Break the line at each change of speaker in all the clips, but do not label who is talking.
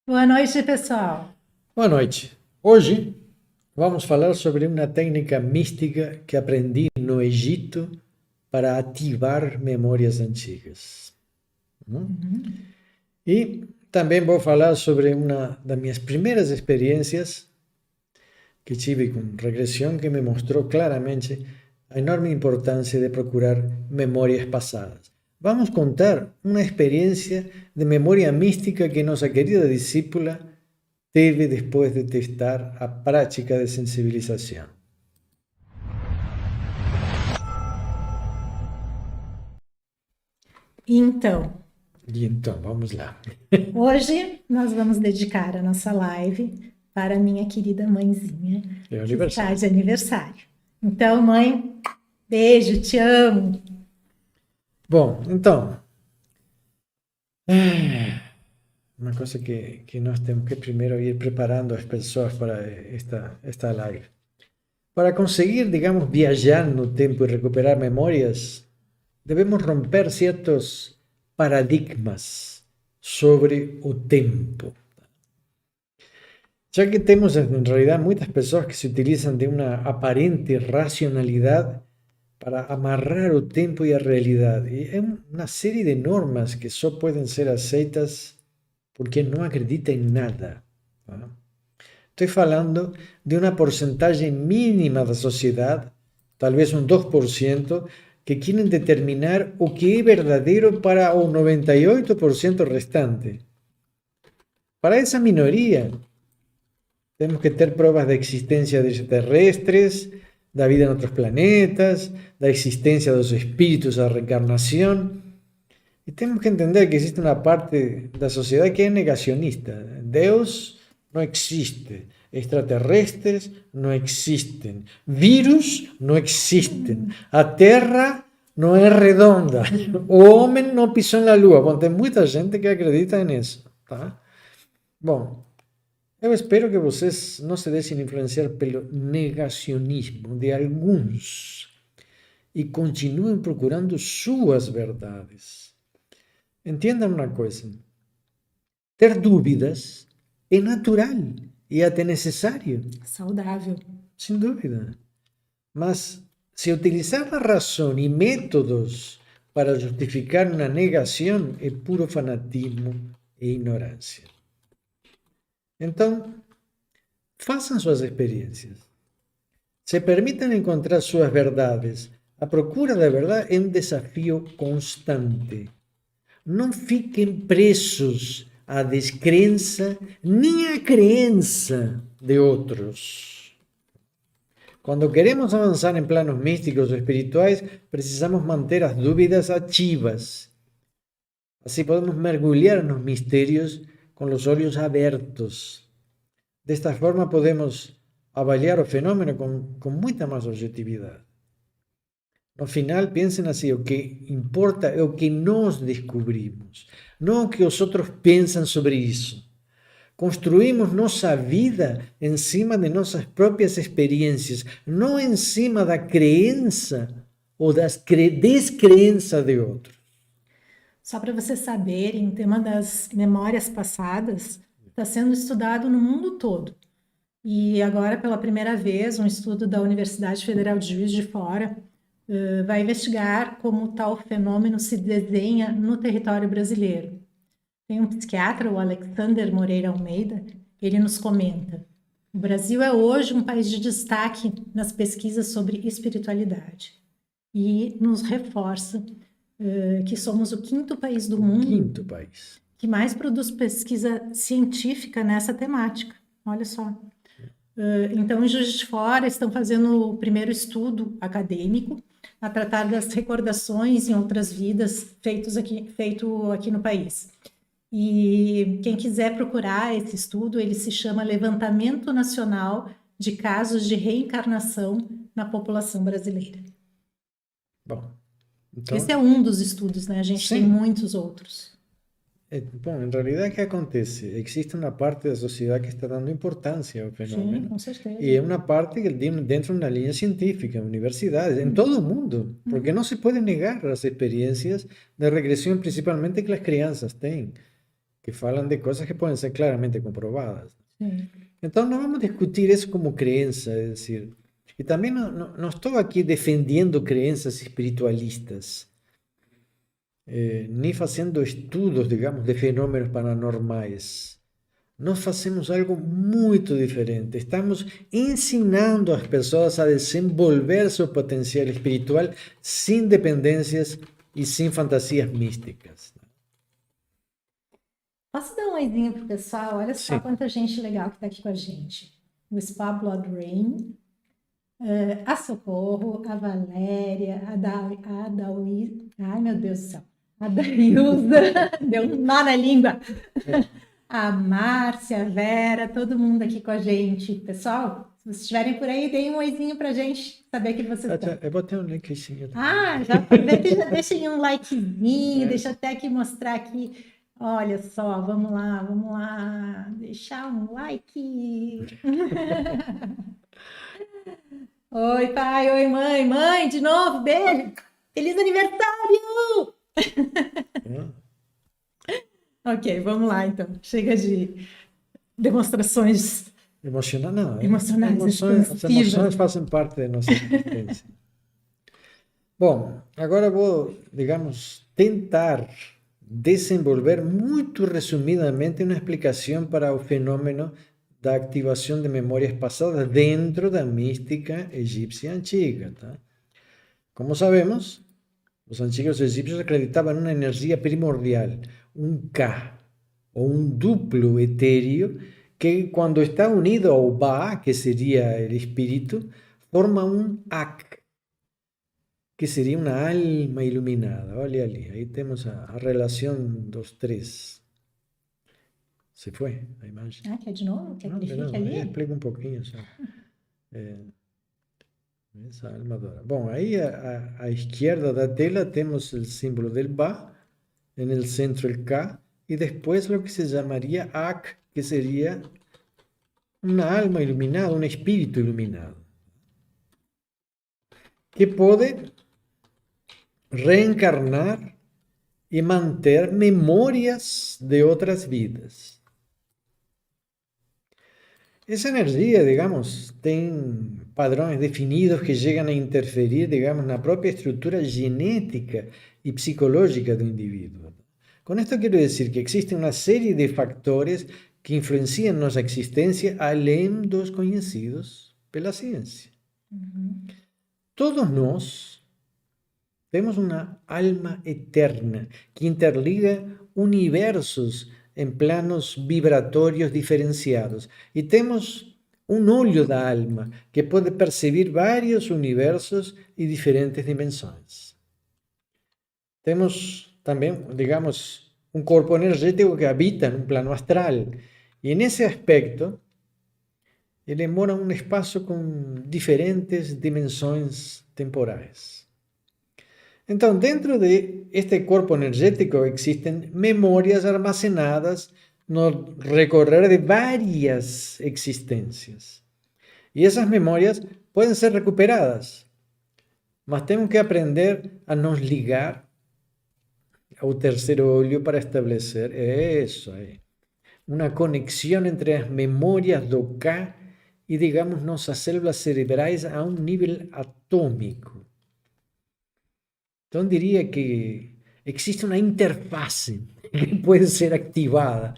Boa noite, pessoal.
Boa noite. Hoje vamos falar sobre uma técnica mística que aprendi no Egito para ativar memórias antigas. Hum?
Uhum.
E também vou falar sobre uma das minhas primeiras experiências que tive com regressão que me mostrou claramente a enorme importância de procurar memórias passadas. Vamos contar uma experiência de memória mística que nossa querida discípula teve depois de testar a prática de sensibilização.
Então,
E então, vamos lá.
hoje nós vamos dedicar a nossa live para a minha querida mãezinha,
É o
que está
aniversário.
de aniversário. Então, mãe, beijo, te amo.
Bom, então, uma coisa que nós temos que primeiro ir preparando as pessoas para esta live. Para conseguir, digamos, viajar no tempo e recuperar memórias, devemos romper certos paradigmas sobre o tempo. Ya que temos en realidad muchas personas que se utilizan de una aparente racionalidad para amarrar o tempo e a realidade. E é uma série de normas que só podem ser aceitas por quem não acredita em nada. Tá? Estou falando de uma porcentagem mínima da sociedade, talvez um 2%, que querem determinar o que é verdadeiro para o 98% restante. Para essa minoria, temos que ter provas da existência de extraterrestres, da vida em outros planetas, da existência dos espíritos, da reencarnação. E temos que entender que existe uma parte da sociedade que é negacionista. Deus não existe. Extraterrestres não existem. Vírus não existem. A Terra não é redonda. O homem não pisou na Lua. Bom, tem muita gente que acredita nisso. Tá? Bom, eu espero que vocês não se deixem influenciar pelo negacionismo de alguns e continuem procurando suas verdades. Entendam uma coisa: ter dúvidas é natural e até necessário,
Saudável.
sem dúvida. Mas se utilizar a razão e métodos para justificar uma negação é puro fanatismo e ignorância. Então, façam suas experiências. Se permitam encontrar suas verdades. A procura da verdade é um desafio constante. Não fiquem presos à descrença nem à crença de outros. Quando queremos avançar em planos místicos ou espirituais, precisamos manter as dúvidas ativas. Assim podemos mergulhar nos mistérios com os olhos abertos. Desta forma, podemos avaliar o fenômeno com muita mais objetividade. No final, pensem assim: o que importa é o que nós descobrimos, não o que os outros pensam sobre isso. Construímos nossa vida em cima de nossas próprias experiências, não em cima da crença ou da descrença de outros.
Só para vocês saberem, o tema das memórias passadas está sendo estudado no mundo todo. E agora, pela primeira vez, um estudo da Universidade Federal de Juiz de Fora vai investigar como tal fenômeno se desenha no território brasileiro. Tem um psiquiatra, o Alexander Moreira Almeida, ele nos comenta: o Brasil é hoje um país de destaque nas pesquisas sobre espiritualidade e nos reforça que somos o quinto país do
O
mundo
quinto país.
que mais produz pesquisa científica nessa temática. Olha só. Então, em Juiz de Fora, estão fazendo o primeiro estudo acadêmico a tratar das recordações em outras vidas feito aqui no país. E quem quiser procurar esse estudo, ele se chama Levantamento Nacional de Casos de Reencarnação na População Brasileira.
Bom,
Esse é
então,
um dos estudos, né? A gente tem
sim.
muitos outros.
Bom, em realidade, o que acontece? Existe uma parte da sociedade que está dando importância ao
Sim,
fenômeno,
com
e
certeza.
é uma parte que dentro de uma linha científica, universidades, em todo o mundo, porque não se pode negar as experiências de regressão, principalmente que as crianças têm. que falam de coisas que podem ser claramente comprovadas.
Sim.
Então, não vamos discutir isso como crença, es decir, y también no estou aqui defendendo crenças espiritualistas, nem fazendo estudos, digamos, de fenômenos paranormais. Nós fazemos algo muito diferente. Estamos ensinando as pessoas a desenvolver seu potencial espiritual sem dependências e sem fantasias místicas.
Posso dar um oizinho pro pessoal? Olha só
Sim.
quanta gente legal que está aqui com a gente. O Spa Blood Rain, a Socorro, a Valéria, a Dawi, ai meu Deus do céu, a Daiusa, deu um nó na língua. A Márcia, a Vera, todo mundo aqui com a gente. Pessoal, se vocês estiverem por aí, deem um oizinho pra gente saber que vocês estão.
Eu botei um link aí.
Já aproveita e já deixem um likezinho, deixa eu até aqui mostrar aqui. Olha só, vamos lá, deixar um like. Oi, pai, oi, mãe, de novo, beijo. Feliz aniversário! Ok, vamos lá então. Chega de demonstrações
emocionais. As emoções fazem parte da nossa existência. Bom, agora vou, digamos, tentar desenvolver muito resumidamente uma explicação para o fenômeno da ativação de memórias passadas dentro da mística egípcia antiga. Tá? Como sabemos, os antigos egípcios acreditavam em uma energia primordial, um Ka, ou um duplo etéreo, que quando está unido ao Ba, que seria o espírito, forma um Ak, que seria uma alma iluminada. Olha ali, aí temos a relação dos três. Se foi a imagem?
Quer de novo? Quer que ele fique
Aí
ali?
explica um pouquinho só. Essa alma dora. Bom, aí à esquerda da tela temos o símbolo del Ba, no centro el Ka, e depois o que se chamaria Ak, que seria uma alma iluminada, um espírito iluminado, que pode reencarnar e manter memórias de outras vidas. Essa energia, digamos, tem padrões definidos que chegam a interferir, digamos, na própria estrutura genética e psicológica do indivíduo. Com isto quero dizer que existe uma série de fatores que influenciam nossa existência além dos conhecidos pela ciência. Todos nós temos uma alma eterna que interliga universos em planos vibratórios diferenciados. E temos um olho da alma que pode perceber vários universos e diferentes dimensões. Temos também, digamos, um corpo energético que habita num plano astral. E nesse aspecto, ele mora em um espaço com diferentes dimensões temporais. Então, dentro de este corpo energético existem memórias armazenadas no recorrer de várias existências. E essas memórias podem ser recuperadas, mas temos que aprender a nos ligar ao terceiro olho para estabelecer isso aí. Uma conexão entre as memórias do Ka e, digamos, nossas células cerebrais a um nível atômico. Então, diria que existe uma interface que pode ser ativada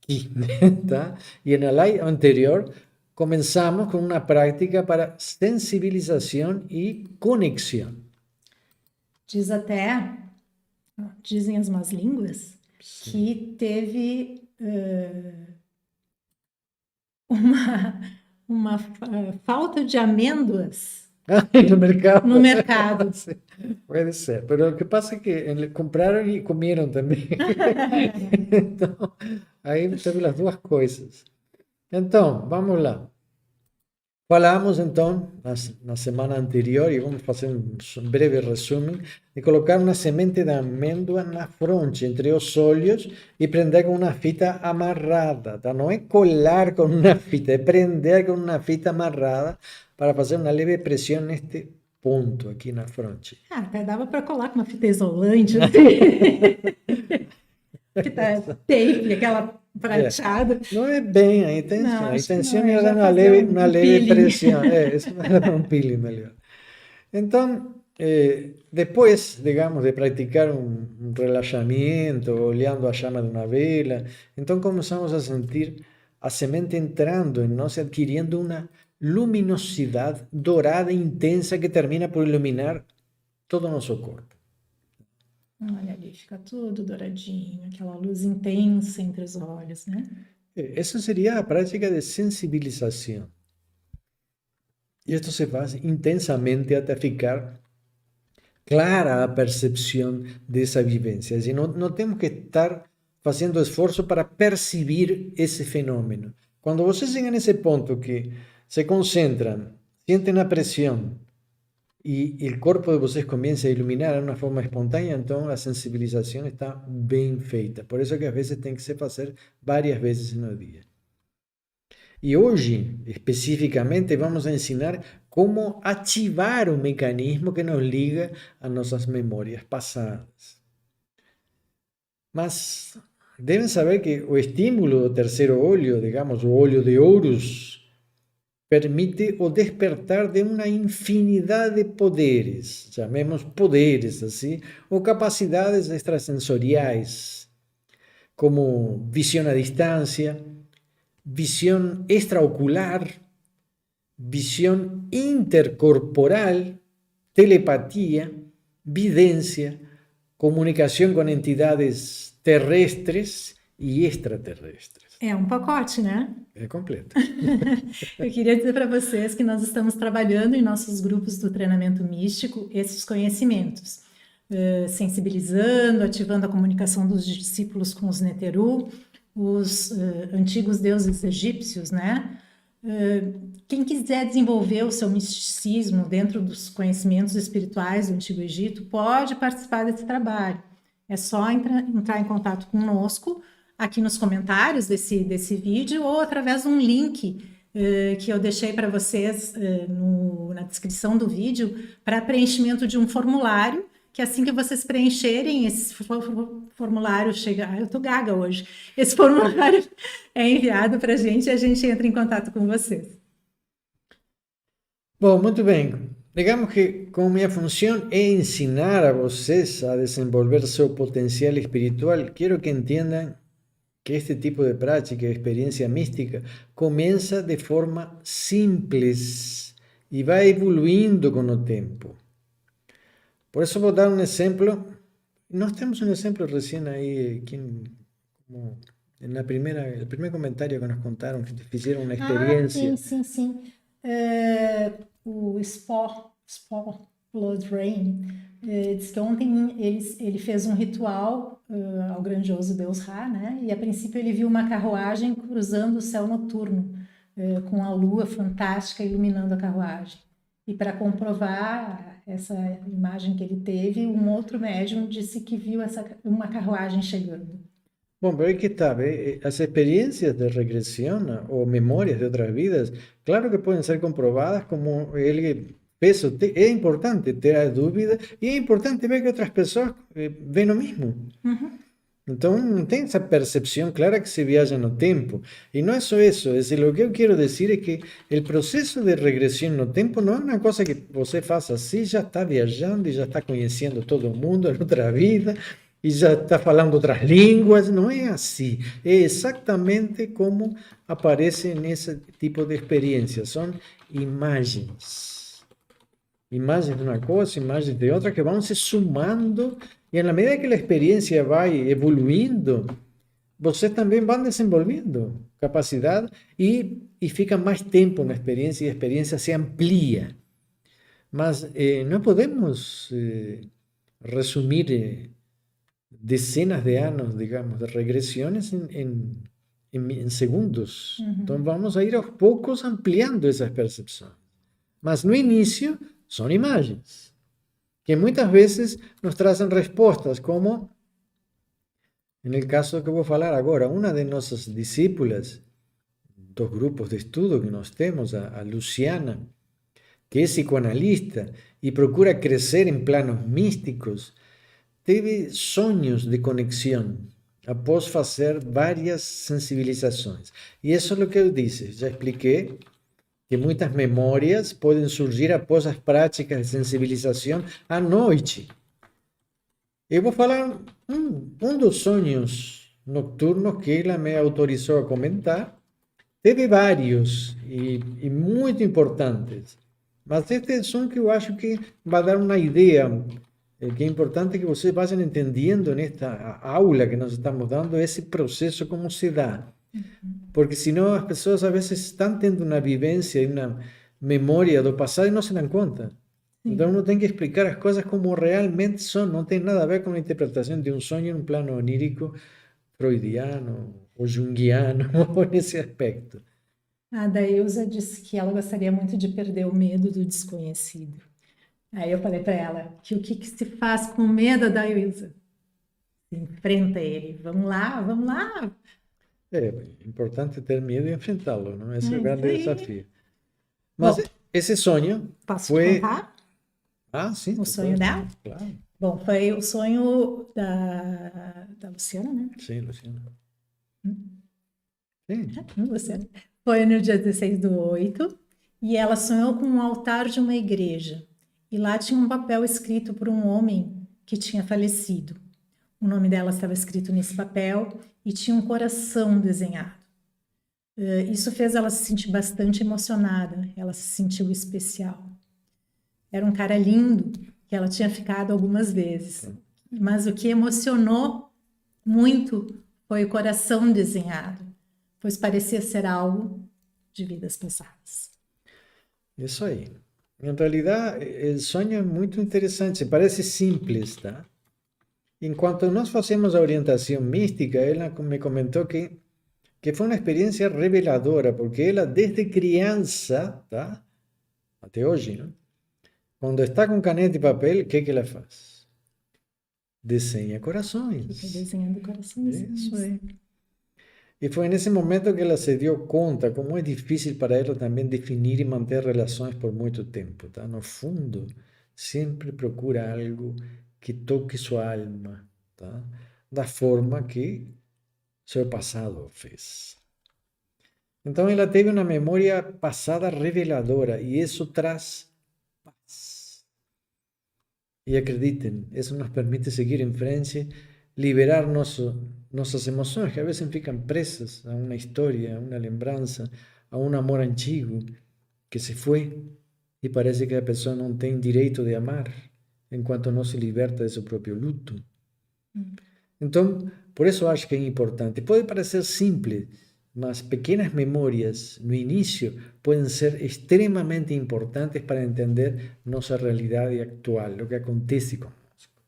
aqui, tá? E na live anterior, começamos com uma prática para sensibilização e conexão.
Dizem as más línguas, que teve uma falta de amêndoas
no
mercado.
Pode ser, mas o que passa é que compraram e comeram também. Então, aí teve as duas coisas. Então, vamos lá. Falamos, então, na semana anterior, e vamos fazer um breve resumo, de colocar uma semente de amêndoa na fronte, entre os olhos, e prender com uma fita amarrada. Tá? Não é colar com uma fita, é prender com uma fita amarrada para fazer uma leve pressão neste ponto aqui na fronte.
Até dava para colar com uma fita isolante. Assim. que tá tape, aquela
É,
prateada.
não é bem a
Não,
intenção. A
acho que não,
intenção
é
é dar
já fazer
uma
um
leve
peeling.
pressão. Isso é dar um peeling melhor. Então, depois, digamos, de praticar um relaxamento, olhando a chama de uma vela, então começamos a sentir a semente entrando em nós, adquirindo uma luminosidade dourada intensa que termina por iluminar todo o nosso corpo.
Olha ali, fica tudo douradinho, aquela luz intensa entre os olhos, né?
Essa seria a prática de sensibilização. E isto se faz intensamente até ficar clara a percepção dessa vivência. E não temos que estar fazendo esforço para perceber esse fenômeno. Quando vocês chegam nesse ponto que se concentram, sentem a pressão e o corpo de vocês começa a iluminar de uma forma espontânea, então a sensibilização está bem feita. Por isso que às vezes tem que se fazer várias vezes no dia. E hoje, especificamente, vamos a ensinar como ativar o mecanismo que nos liga a nossas memórias passadas. Mas devem saber que o estímulo do terceiro olho, digamos, o olho de Horus, permite o despertar de uma infinidade de poderes, chamemos poderes assim, ou capacidades extrasensoriais, como visão à distância, visión extraocular, visión intercorporal, telepatía, videncia, comunicación con entidades terrestres e extraterrestres.
É um pacote, né?
É completo.
Eu queria dizer para vocês que nós estamos trabalhando em nossos grupos do treinamento místico esses conhecimentos, sensibilizando, ativando a comunicação dos discípulos com os Neteru, os antigos deuses egípcios, né? Quem quiser desenvolver o seu misticismo dentro dos conhecimentos espirituais do Antigo Egito pode participar desse trabalho. É só entrar em contato conosco aqui nos comentários desse vídeo ou através de um link que eu deixei para vocês na descrição do vídeo para preenchimento de um formulário, que assim que vocês preencherem, esse formulário chega... eu tô gaga hoje. Esse formulário é enviado para a gente e a gente entra em contato com vocês.
Bom, muito bem. Digamos que como minha função é ensinar a vocês a desenvolver seu potencial espiritual, quero que entendam que este tipo de prática, de experiência mística, começa de forma simples e vai evoluindo com o tempo. Por eso vou dar um exemplo. Nós temos um exemplo recém aí, no primeiro comentário que nos contaram, que fizeram uma experiência.
Sim. O Spore Blood Rain diz que ontem ele fez um ritual ao grandioso Deus Ra, né? E a princípio ele viu uma carruagem cruzando o céu noturno, com a lua fantástica iluminando a carruagem. E para comprovar essa imagem que ele teve, um outro médium disse que viu uma carruagem chegando.
Bom, pero aí que está, as experiências de regressão ou memórias de outras vidas, claro que podem ser comprovadas como ele fez. É importante ter a dúvida e é importante ver que outras pessoas veem o mesmo.
Uhum.
Então, não tem essa percepção clara que se viaja no tempo. E não é só isso. É o que eu quero dizer é que o processo de regressão no tempo não é uma coisa que você faz assim, já está viajando e já está conhecendo todo mundo em outra vida e já está falando outras línguas. Não é assim. É exatamente como aparece nesse tipo de experiência. São imagens. Imagens de uma coisa, imagens de outra, que vão se somando. E na medida que a experiência vai evoluindo, vocês também vão desenvolvendo capacidade e fica mais tempo na experiência e a experiência se amplia. Mas não podemos resumir dezenas de anos, digamos, de regressões em segundos.
Uhum.
Então vamos a ir aos poucos ampliando essas percepções. Mas no início são imagens que muitas vezes nos trazem respostas, como no caso que eu vou falar agora, uma de nossas discípulas, dos grupos de estudo que nós temos, a Luciana, que é psicoanalista e procura crescer em planos místicos, teve sonhos de conexão. após fazer várias sensibilizações. E isso é o que eu disse, já expliquei, que muitas memórias podem surgir após as práticas de sensibilização à noite. Eu vou falar um dos sonhos noturnos que ela me autorizou a comentar. Teve vários e muito importantes, mas este é um que eu acho que vai dar uma ideia, que é importante que vocês vayam entendendo nesta aula que nós estamos dando, esse processo, como se dá. Porque senão as pessoas às vezes estão tendo uma vivência e uma memória do passado e não se dão conta. Então uno tem que explicar as coisas como realmente são, não tem nada a ver com a interpretação de um sonho em um plano onírico, freudiano ou junguiano, ou nesse aspecto.
A Dailza disse que ela gostaria muito de perder o medo do desconhecido. Aí eu falei para ela que o que, que se faz com o medo, Dailza? Se enfrenta ele. Vamos lá, vamos lá.
É importante ter medo e enfrentá-lo, não? Esse é o
É isso
grande
aí.
desafio. Mas
Bom,
esse sonho
posso te
foi...
contar
Ah, sim,
o
tu
sonho
pode,
dela?
claro.
Bom, foi o sonho da Luciana, né?
Sim, Luciano. Sim.
Luciana. Foi no dia 16/8 e ela sonhou com um altar de uma igreja. E lá tinha um papel escrito por um homem que tinha falecido. O nome dela estava escrito nesse papel e tinha um coração desenhado. Isso fez ela se sentir bastante emocionada, ela se sentiu especial. Era um cara lindo, que ela tinha ficado algumas vezes. Mas o que emocionou muito foi o coração desenhado, pois parecia ser algo de vidas passadas.
Isso aí. Em realidade, o sonho é muito interessante, parece simples, tá? Enquanto nós fazemos a orientação mística, ela me comentou que foi uma experiência reveladora, porque ela, desde criança, tá? Até hoje, né? Quando está com caneta e papel, o que ela faz? Desenha
Fica
corações.
desenhando
Isso
coraçõezinhos.
aí. E foi nesse momento que ela se deu conta como é difícil para ela também definir e manter relações por muito tempo, tá? No fundo, sempre procura algo que toque sua alma, tá? Da forma que seu passado fez. Então ela teve uma memória passada reveladora e isso traz paz. E acreditem, isso nos permite seguir em frente, liberar nossas emoções que às vezes ficam presas a uma história, a uma lembrança, a um amor antigo que se foi e parece que a pessoa não tem direito de amar enquanto não se liberta de seu próprio luto. Então, por isso eu acho que é importante. Pode parecer simples, mas pequenas memórias no início podem ser extremamente importantes para entender nossa realidade atual, o que acontece conosco.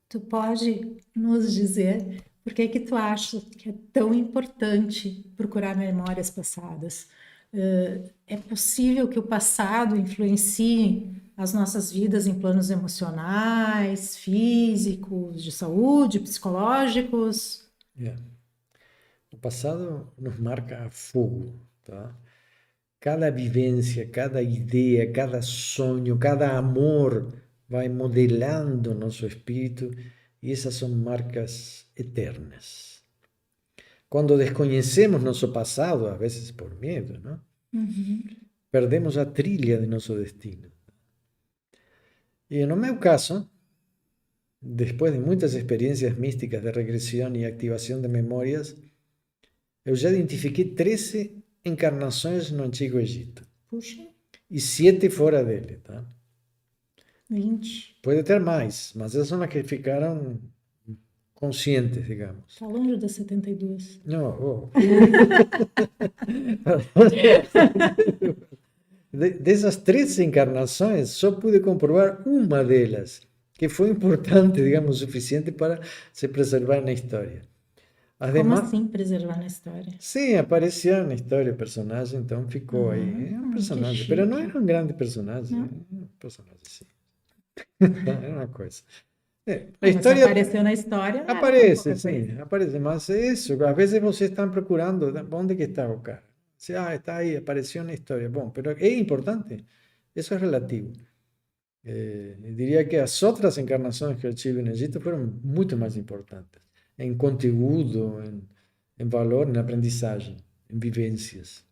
Tu pode nos dizer por que que tu acha que é tão importante procurar memórias passadas? É possível que o passado influencie as nossas vidas em planos emocionais, físicos, de saúde, psicológicos?
Yeah. O passado nos marca a fogo, tá? Cada vivência, cada ideia, cada sonho, cada amor vai modelando nosso espírito e essas são marcas eternas. Quando desconhecemos nosso passado, às vezes por medo, não? Perdemos a trilha de nosso destino. E no meu caso, depois de muitas experiências místicas de regressão e ativação de memórias, eu já identifiquei 13 encarnações no Antigo Egito.
Puxa,
E 7 fora dele, tá?
20.
Pode ter mais, mas essas são as que ficaram conscientes, digamos.
Tá longe das 72.
Não, oh. Dessas 13 encarnações, só pude comprovar uma delas, que foi importante, digamos, o suficiente para se preservar na história. As
Como
demais,
assim preservar na história?
sim, aparecia na história o personagem, então ficou aí. É um
Que
personagem,
chique.
mas não era um grande personagem,
Não.
era um personagem assim. Era uma coisa. A
Mas se
história
apareceu na história, não era tão
aparece,
pouca
sim,
coisa.
aparece, mas é isso. Às vezes vocês estão procurando onde que está o cara. Você, está aí, apareceu na história. Bom, pero é importante. Isso é relativo. Eu diria que as outras encarnações que eu tive no Egito foram muito mais importantes. em conteúdo, em valor, em aprendizagem, em vivências.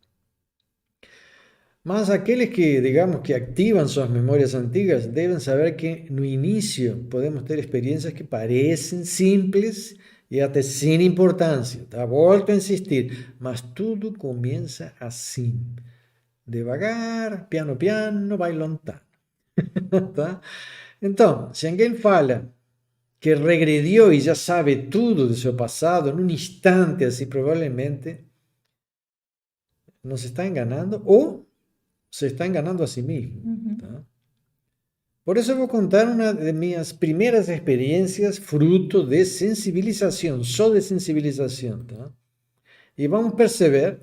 Mas aqueles que, digamos, que activan suas memórias antigas, devem saber que no início podemos ter experiências que parecem simples e até sem importância, tá? Volto a insistir, mas tudo começa assim, devagar, piano piano, vai lontano, tá? Então, se alguém fala que regrediu e já sabe tudo do seu passado, num instante assim, provavelmente nos está enganando ou se está enganando a si mesmo, tá? Por isso eu vou contar uma de minhas primeiras experiências fruto de sensibilização, só de sensibilização, tá? E vamos perceber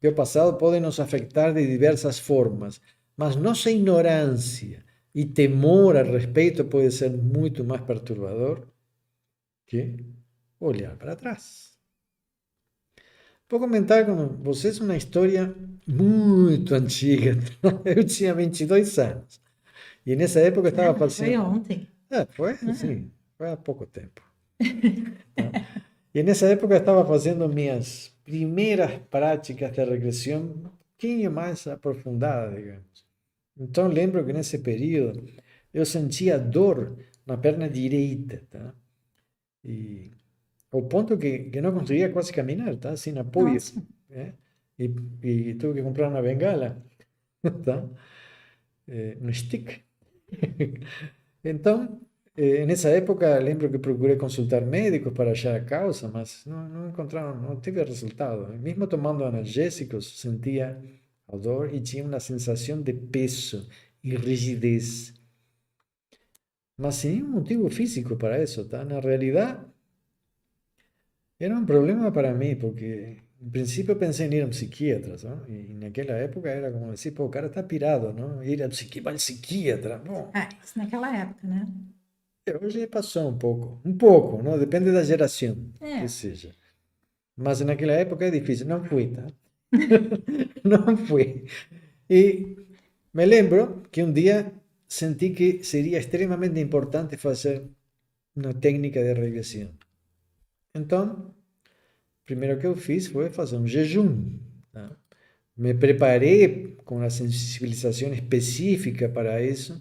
que o passado pode nos afetar de diversas formas, mas nossa ignorância e temor a respeito pode ser muito mais perturbador que olhar para trás. Vou comentar com vocês uma história muito antiga. Eu tinha 22 anos. E nessa época eu estava
Foi
fazendo.
ontem.
Foi? Sim, foi há pouco tempo. E nessa época eu estava fazendo minhas primeiras práticas de regressão, um pouquinho mais aprofundada, digamos. Então lembro que nesse período eu sentia dor na perna direita, tá? E ao ponto que não conseguia quase caminhar, tá? Sem apoio,
Nossa.
né? E tive que comprar uma bengala, tá? Um stick. Então, nessa época, lembro que procurei consultar médicos para achar a causa, mas não encontraram, não tive resultado. Mesmo tomando analgésicos, sentia a dor e tinha uma sensação de peso e rigidez. Mas sem nenhum motivo físico para isso, tá? Na realidade, era um problema para mim, porque em princípio pensei em ir a um psiquiatra, não? E naquela época era como dizer, pô, o cara está pirado, não? Ir ao psiquiatra, bom.
Ah, isso naquela época, né?
Hoje passou um pouco, não? Depende da geração, que
É.
seja. Mas naquela época é difícil, não fui, tá? Não fui. E me lembro que um dia senti que seria extremamente importante fazer uma técnica de regressão. Então, o primeiro que eu fiz foi fazer um jejum, tá? Me preparei com uma sensibilização específica para isso.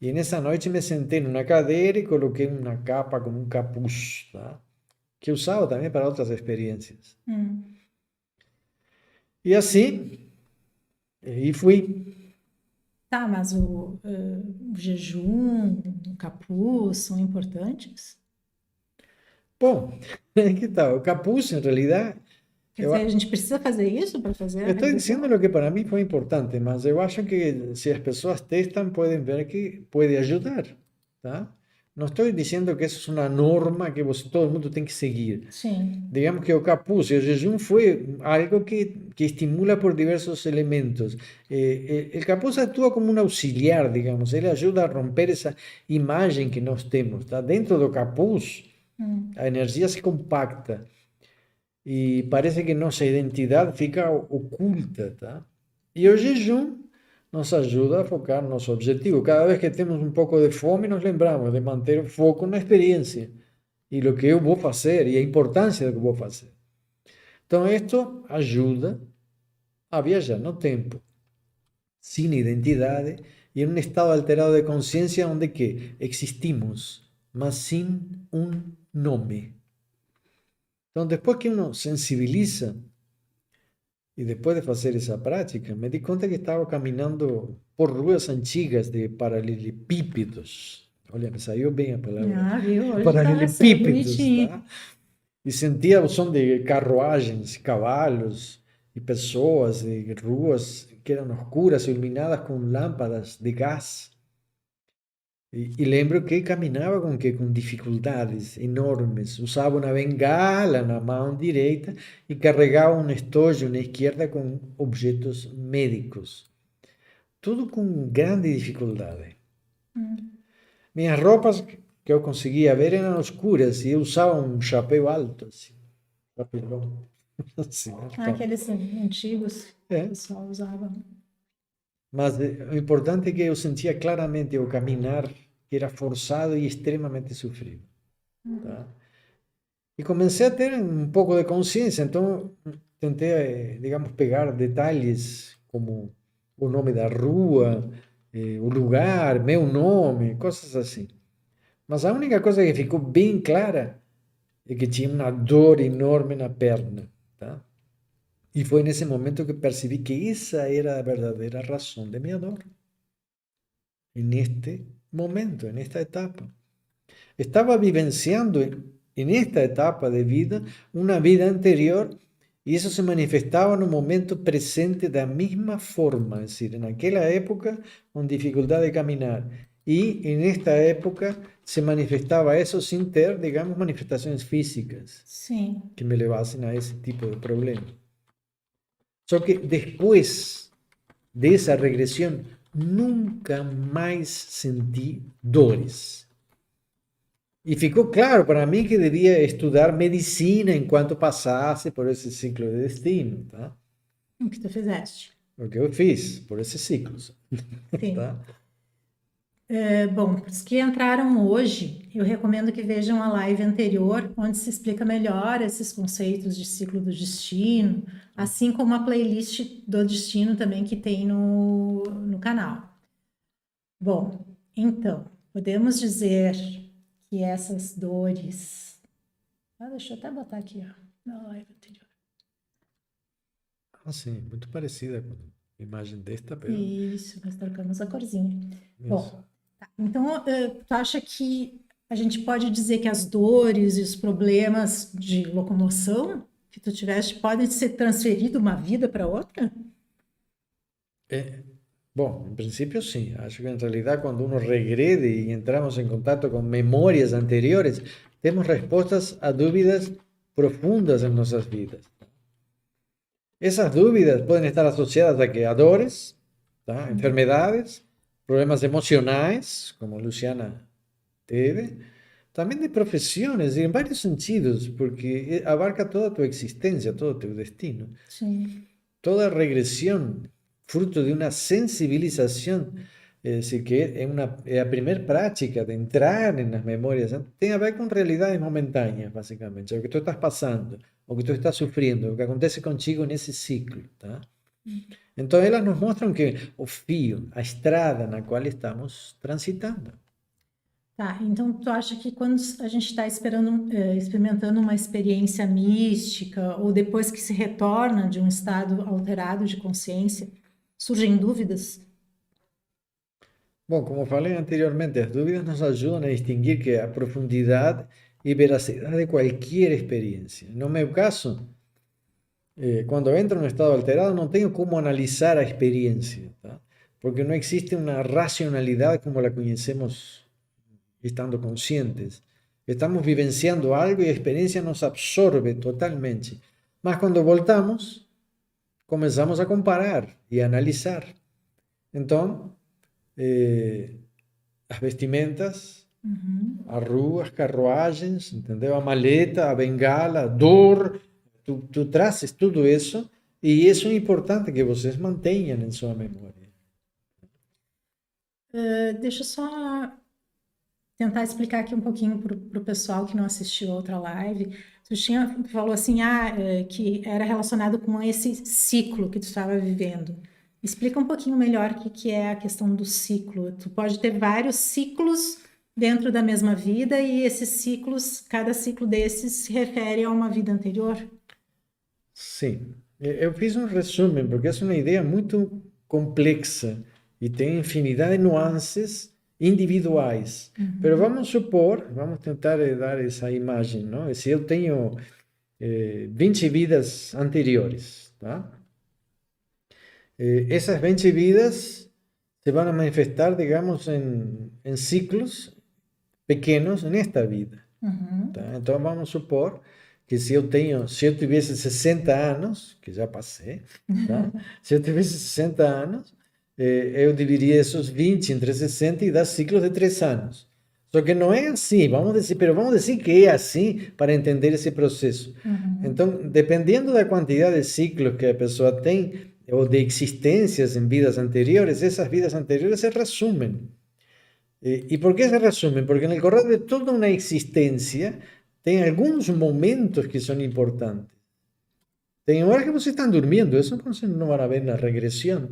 E nessa noite me sentei numa cadeira e coloquei uma capa com um capuz, tá? Que usava também para outras experiências. E assim, e fui.
Tá, mas o jejum, o capuz são importantes?
Bom, que tal? O capuz, em realidade,
Quer
eu,
dizer, a gente precisa fazer isso para fazer a
estou
regressão?
dizendo o que para mim foi importante, mas eu acho que se as pessoas testam, podem ver que pode ajudar, tá? Não estou dizendo que isso é uma norma que todo mundo tem que seguir.
Sim.
Digamos que o capuz e o jejum foi algo que estimula por diversos elementos. O capuz atua como um auxiliar, digamos, ele ajuda a romper essa imagem que nós temos, tá? Dentro do capuz, a energia se compacta e parece que nossa identidade fica oculta, tá? E o jejum nos ajuda a focar no nosso objetivo. Cada vez que temos um pouco de fome, nos lembramos de manter o foco na experiência e no que eu vou fazer e a importância do que vou fazer. Então, isto ajuda a viajar no tempo, sem identidade e em um estado alterado de consciência onde que existimos, mas sem um nome. Então, depois que uno sensibiliza e depois de fazer essa prática, me di conta que estava caminhando por ruas antigas de paralelepípedos. Olha, me saiu bem a palavra.
Ah, viu? Hoje tá, saiu
Paralelepípedos,
bonitinho.
tá? E sentia o som de carruagens, cavalos e pessoas, e ruas que eram escuras, iluminadas com lâmpadas de gás. E lembro que caminhava com dificuldades enormes. Usava uma bengala na mão direita e carregava um estojo na esquerda com objetos médicos. Tudo com grande dificuldade. Minhas roupas que eu conseguia ver eram escuras e eu usava um chapéu alto, assim, chapéu assim,
Ah, aqueles antigos que o pessoal usava.
Mas o importante é que eu sentia claramente ao caminhar que era forçado e extremamente sofrido, tá? e comecei a ter um pouco de consciência. Então, tentei, digamos, pegar detalhes como o nome da rua, o lugar, meu nome, coisas assim. Mas a única coisa que ficou bem clara é que tinha uma dor enorme na perna, tá? E foi nesse momento que percebi que essa era a verdadeira razão de minha dor. Neste momento, nesta etapa. Estaba vivenciando en esta etapa de vida una vida anterior y eso se manifestaba en un momento presente de la misma forma, es decir, en aquella época con dificultad de caminar y en esta época se manifestaba eso sin tener, digamos, manifestaciones físicas
Sim.
que me llevasen a ese tipo de problema. Só que después de esa regresión nunca más sentí dores. E ficou claro para mim que devia estudar medicina enquanto passasse por esse ciclo de destino, tá?
O que tu fizeste?
O que eu fiz por esses ciclos,
Sim.
tá?
Bom, para os que entraram hoje, eu recomendo que vejam a live anterior, onde se explica melhor esses conceitos de ciclo do destino, assim como a playlist do destino também que tem no canal. Bom, então, podemos dizer que essas dores. Deixa eu até botar aqui, ó, na live anterior.
Ah, sim, muito parecida com a imagem desta, pero...
Isso, nós trocamos a corzinha.
Isso.
Bom, tá. Então, tu acha que a gente pode dizer que as dores e os problemas de locomoção que tu tiveste podem ser transferidos de uma vida para outra?
Bom, em princípio sim. Acho que em realidade quando uno regrede e entramos em contato com memórias anteriores, temos respostas a dúvidas profundas em nossas vidas. Essas dúvidas podem estar associadas a que a dores, tá? Enfermedades, problemas emocionais, como Luciana teve, também de profissões, em vários sentidos, porque abarca toda a tua existência, todo o teu destino.
Sim.
Toda regresión, fruto de una sensibilización, es decir, que es la primera práctica de entrar en las memorias, tiene a ver con realidades momentáneas, básicamente, lo que tú estás pasando, o que tú estás sufriendo, lo que acontece contigo en ese ciclo, ¿tá? Entonces, elas nos muestran que o fio, a estrada na qual estamos transitando.
Tá, então tu acha que quando a gente está experimentando uma experiência mística, ou depois que se retorna de um estado alterado de consciência, surgem dúvidas?
Bom, como falei anteriormente, as dúvidas nos ajudam a distinguir que a profundidade e veracidade de qualquer experiência. No meu caso, quando entro em um estado alterado, não tenho como analisar a experiência, tá? Porque não existe uma racionalidade como a conhecemos estando conscientes. Estamos vivenciando algo e a experiência nos absorve totalmente. Mas quando voltamos, começamos a comparar e a analisar. Então, as vestimentas, as ruas, as carruagens, entendeu? A maleta, a bengala, a dor, tu trazes tudo isso e isso é importante que vocês mantenham em sua memória.
Deixa eu só tentar explicar aqui um pouquinho para o pessoal que não assistiu a outra live. Tu falou assim, que era relacionado com esse ciclo que tu estava vivendo. Explica um pouquinho melhor o que é a questão do ciclo. Tu pode ter vários ciclos dentro da mesma vida e esses ciclos, cada ciclo desses se refere a uma vida anterior? Sim.
Eu fiz um resumo, porque é uma ideia muito complexa e tem infinidade de nuances individuais. Pero vamos supor, vamos tentar dar essa imagem, não? Se eu tenho 20 vidas anteriores, tá? Essas 20 vidas se vão manifestar, digamos, em ciclos pequenos nesta vida. Tá? Então vamos supor que se eu tivesse 60 anos, que já passei, tá? Se eu tivesse 60 anos, eu dividiria esses 20 entre 60 e dá ciclos de 3 anos. Só que não é assim, vamos dizer que é assim para entender esse processo. Então, dependendo da quantidade de ciclos que a pessoa tem, ou de existências em vidas anteriores, essas vidas anteriores se resumem. E por que se resumem? Porque no correr de toda uma existência, tem alguns momentos que são importantes. Tem horas que você está dormindo, isso você não vai ver na regressão.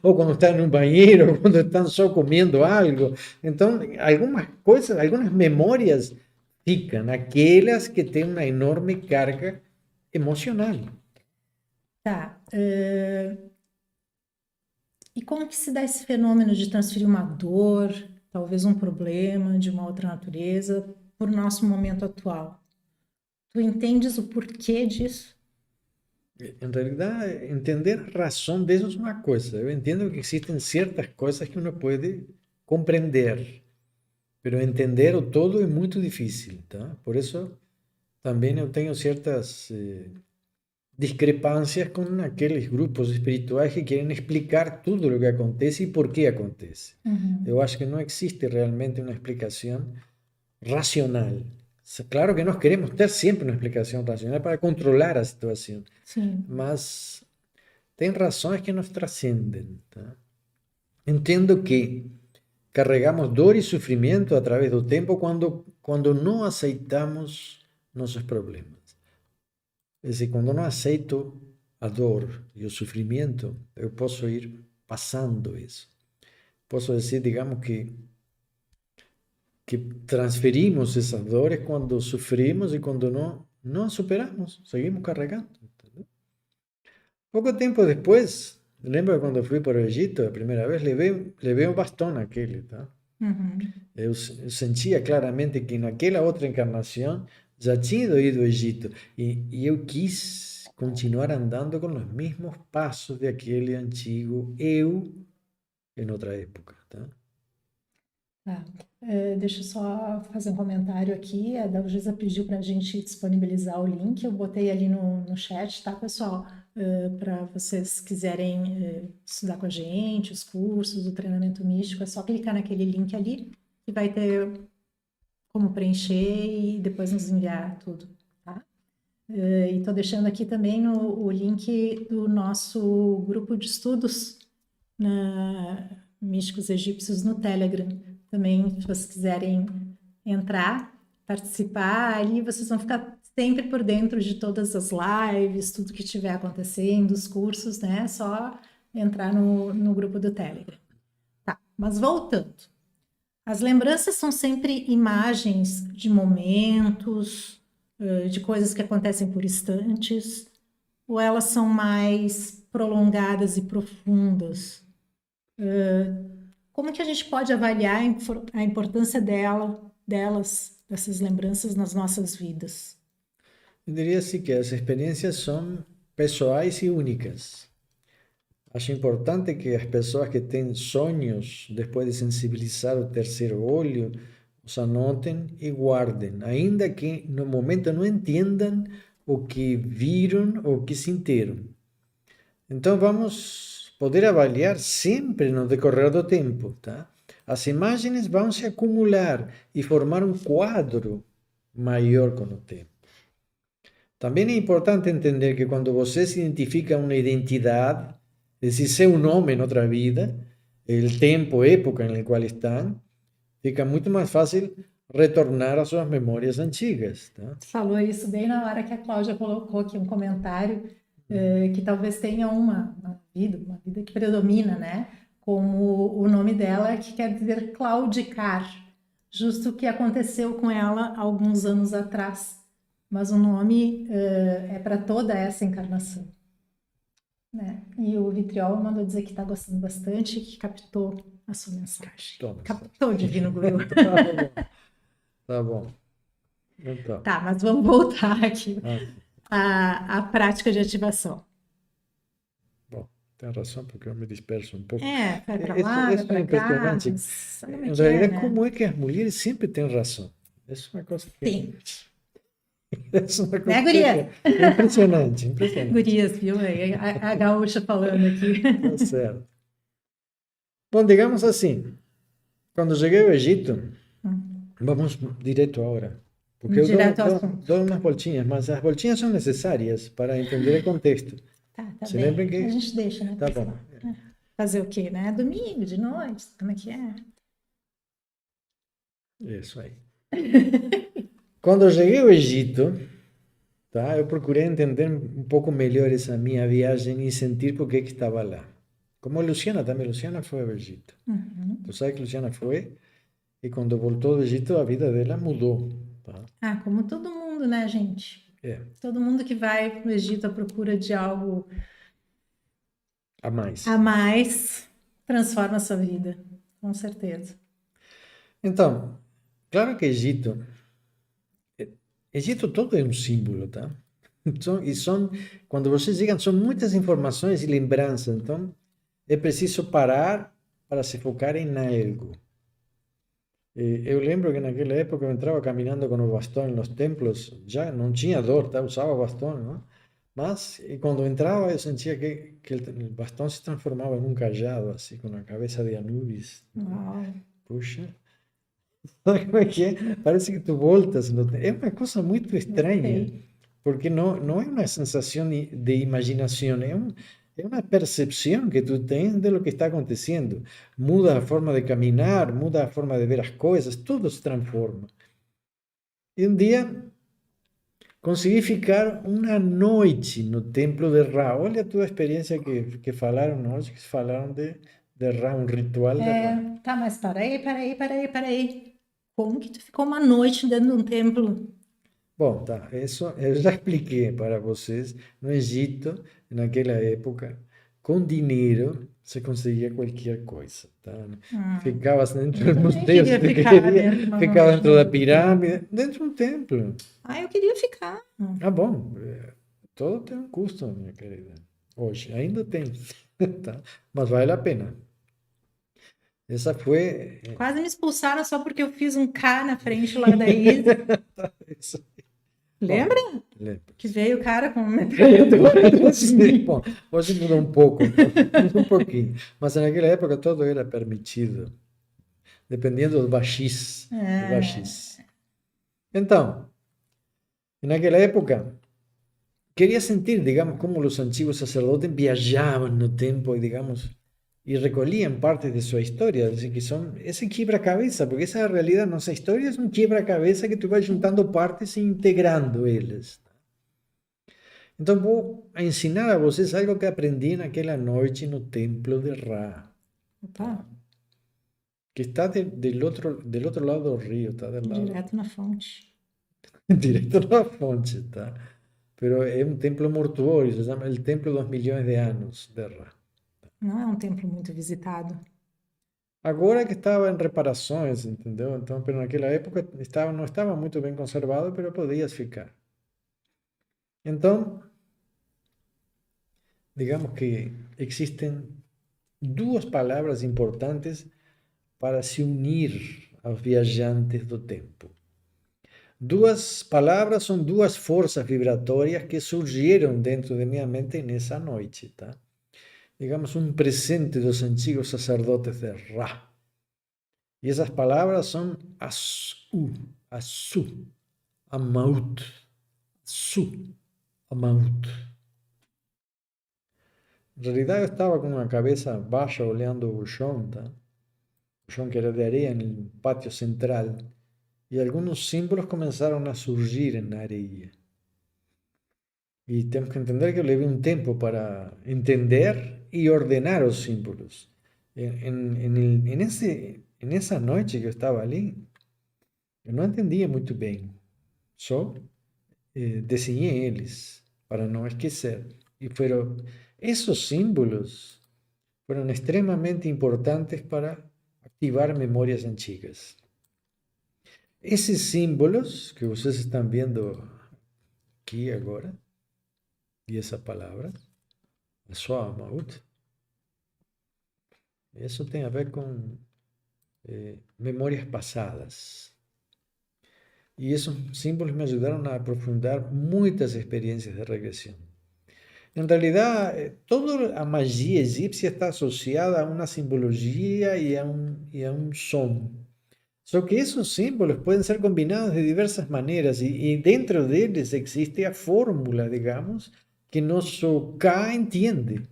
Ou quando está no banheiro, ou quando estão só comendo algo. Então, algumas coisas, algumas memórias ficam, aquelas que têm uma enorme carga emocional.
Tá. E como que se dá esse fenômeno de transferir uma dor, talvez um problema de uma outra natureza, para o nosso momento atual? Tu entendes o porquê disso?
Em realidade, entender a razão disso é uma coisa. Eu entendo que existem certas coisas que uno pode compreender, mas entender o todo é muito difícil, tá? Por isso, também eu tenho certas discrepâncias com aqueles grupos espirituais que querem explicar tudo o que acontece e por que acontece. Eu acho que não existe realmente uma explicação racional. Claro que nós queremos ter sempre uma explicação racional para controlar a situação,
Sim.
mas tem razões que nos transcendem, tá? Entendo que carregamos dor e sofrimento a través do tempo quando não aceitamos nossos problemas. É dizer, quando não aceito a dor e o sofrimento, eu posso ir passando isso. Posso dizer, digamos que transferimos essas dores quando sofrimos e quando não superamos, seguimos carregando. Entendeu? Pouco tempo depois, lembro quando eu fui para o Egito, a primeira vez, levei um bastão aquele, tá? Eu sentia claramente que naquela outra encarnação já tinha ido ao Egito e eu quis continuar andando com os mesmos passos daquele antigo eu em outra época, tá?
Tá. Deixa eu só fazer um comentário aqui. A Dalgisa pediu para a gente disponibilizar o link. Eu botei ali no chat, tá, pessoal? Para vocês quiserem estudar com a gente, os cursos, o treinamento místico, é só clicar naquele link ali que vai ter como preencher e depois nos enviar tudo, tá? E estou deixando aqui também o link do nosso grupo de estudos Místicos Egípcios no Telegram. Também, se vocês quiserem entrar, participar, ali vocês vão ficar sempre por dentro de todas as lives, tudo que estiver acontecendo, os cursos, né? É só entrar no grupo do Telegram. Tá, mas voltando. As lembranças são sempre imagens de momentos, de coisas que acontecem por instantes, ou elas são mais prolongadas e profundas? Como que a gente pode avaliar a importância dessas lembranças nas nossas vidas?
Eu diria assim que as experiências são pessoais e únicas. Acho importante que as pessoas que têm sonhos, depois de sensibilizar o terceiro olho, os anotem e guardem, ainda que no momento não entendam o que viram ou o que sentiram. Então vamos poder avaliar sempre no decorrer do tempo, tá? As imagens vão se acumular e formar um quadro maior com o tempo. Também é importante entender que quando você se identifica uma identidade, é decir, seu nome em outra vida, o tempo, época em qual estão, fica muito mais fácil retornar às suas memórias antigas, tá?
Falou isso bem na hora que a Cláudia colocou aqui um comentário que talvez tenha uma vida que predomina, né? Como o nome dela, que quer dizer claudicar, justo o que aconteceu com ela alguns anos atrás. Mas o nome é para toda essa encarnação. Né? E o Vitriol mandou dizer que está gostando bastante e que captou a sua mensagem.
Toma.
Captou, Divino Guru.
Tá bom. Então.
Tá, mas vamos voltar aqui à prática de ativação.
Bom, tem razão, porque eu me disperso um pouco.
Vai para lá,
Isso
vai
é
para cá.
impressionante.
Sabe como é
Em
que
realidade,
né?
como é que as mulheres sempre têm razão? Isso é uma coisa que...
Sim.
Isso é uma coisa
Né, gurias?
é impressionante, impressionante.
Gurias, viu? A gaúcha falando aqui.
Tá certo. Bom, digamos assim, quando cheguei ao Egito, vamos direto agora. Porque eu
Direto ao assunto.
dou umas voltinhas, mas as voltinhas são necessárias para entender o contexto.
Tá
Se
bem.
lembrem que...
A gente deixa, né?
Tá bom.
Fazer o quê, né? Domingo, de noite, como é que é?
Isso aí. Quando eu cheguei ao Egito, tá, eu procurei entender um pouco melhor essa minha viagem e sentir por que estava lá. Como a Luciana também. Luciana foi ao Egito.
Uhum.
Tu sabe que Luciana foi e quando voltou do Egito a vida dela mudou. Tá?
Ah, como todo mundo, né, gente?
É,
Todo mundo que vai para o Egito à procura de algo
a mais.
a mais transforma a sua vida, com certeza.
Então, claro que Egito todo é um símbolo, tá? Quando vocês chegam, são muitas informações e lembranças. Então, é preciso parar para se focar em algo. Eu lembro que naquela época eu entrava caminhando com o bastão nos templos, já não tinha dor, tá? Usava bastão, não? Mas quando entrava eu sentia que o bastão se transformava em um cajado, assim, com a cabeça de Anubis.
Uau.
Puxa, sabe como é que é? Parece que tu voltas. É uma coisa muito estranha,
Gostei.
porque não é uma sensação de imaginação, é uma percepção que tu tens de lo que está acontecendo. Muda a forma de caminhar, muda a forma de ver as coisas, tudo se transforma. E um dia consegui ficar uma noite no templo de Ra. Olha a tua experiência que falaram hoje, que falaram de Ra, um ritual de Ra.
Tá, mas peraí. Como que tu ficou uma noite dentro de um templo?
Bom, tá, isso eu já expliquei para vocês. No Egito, naquela época, com dinheiro se conseguia qualquer coisa, tá? Ficava dentro
Eu
do
também
museu, se
queria
tu
ficar
queria,
dentro de uma
ficava
noite
dentro da
dentro do templo.
pirâmide, dentro de um templo.
Ah, eu queria ficar.
Ah, bom, todo tem um custo, minha querida. Hoje ainda tem, tá? Mas vale a pena. Essa foi.
Quase me expulsaram só porque eu fiz um K na frente lá da Isa.
Isso. Bom,
Lembra?
lembro.
Que veio o cara com uma metralhadora atrás de
Sim,
mim.
bom, hoje mudou um pouco, mudou um pouquinho. Mas naquela época todo era permitido, dependendo do baixis, do
É,
baixis. Então, naquela época, queria sentir, digamos, como os antigos sacerdotes viajavam no tempo, digamos, e recolhían parte de su historia, es decir, que son ese quebra-cabeza, porque esa realidad, nuestra historia es un quebra-cabeza que tú vas juntando partes e integrando eles. Então, vou ensinar a vocês algo que aprendi naquela noite no templo de Ra,
opa,
que está del outro lado do rio, está del lado,
direto na fonte.
direto na fonte, tá? Pero é um templo mortuorio, se chama el Templo dos Milhões de Anos de Ra.
Não é um templo muito visitado.
Agora que estava em reparações, entendeu? Então, pero naquela época não estava muito bem conservado, pero podias ficar. Então, digamos que existem duas palavras importantes para se unir aos viajantes do tempo. Duas palavras são duas forças vibratórias que surgiram dentro de minha mente nessa noite, tá? Digamos, um presente dos antigos sacerdotes de Ra. E essas palavras são Asu, Amaut, Su, Amaut. Em realidade, eu estava com a cabeça baixa olhando o chão, tá? O chão que era de areia no pátio central. E alguns símbolos começaram a surgir na areia. E temos que entender que eu levei um tempo para entender e ordenar os símbolos. Nessa noite que eu estava ali, eu não entendia muito bem. Só desenhei eles para não esquecer. E foram esses símbolos foram extremamente importantes para ativar memórias antigas. Esses símbolos que vocês estão vendo aqui agora, e essa palavra, a sua Maut, isso tem a ver com memórias passadas. E esses símbolos me ajudaram a aprofundar muitas experiências de regressão. Em realidade, toda a magia egípcia está associada a uma simbologia e a um som. Só que esses símbolos podem ser combinados de diversas maneiras e dentro deles existe a fórmula, digamos, que nosso Ka entende,